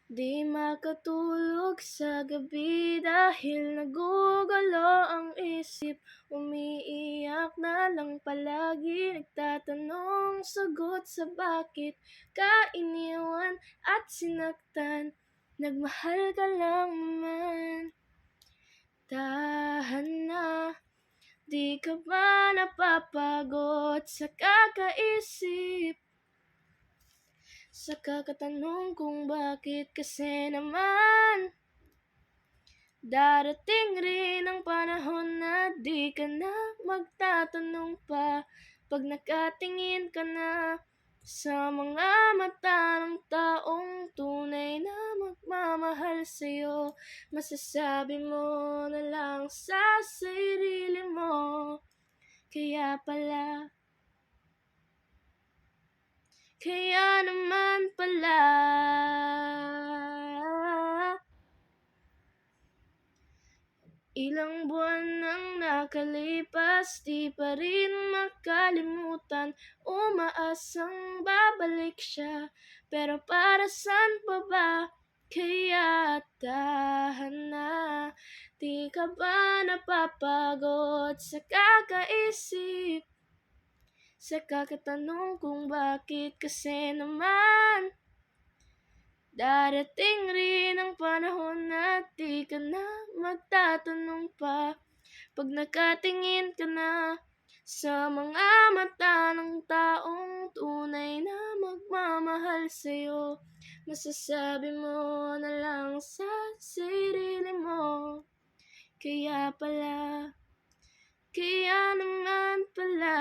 Di makatulog sa gabi dahil nagugulo ang isip. Umiiyak na lang palagi, nagtatanong sagot sa bakit ka iniwan at sinaktan. Nagmahal ka lang naman. Tahan na, di ka ba napapagod sa kakaisip? Sa kakatanong kung bakit kasi naman darating rin ang panahon na di ka na magtatanong pa. Pag nakatingin ka na sa mga mata ng taong tunay na magmamahal sa'yo, masasabi mo na lang sa sarili mo, kaya naman pala ilang buwan nang nakalipas, di pa rin makalimutan. Umaasang babalik siya, pero para saan pa ba? Kaya tahan na, di ka ba napapagod sa kakaisip? Sa kakatanong kung bakit kasi naman darating rin ang panahon na di ka na magtatanong pa. Pag nakatingin ka na sa mga mata ng taong tunay na magmamahal sa'yo, masasabi mo na lang sa sarili mo, kaya naman pala.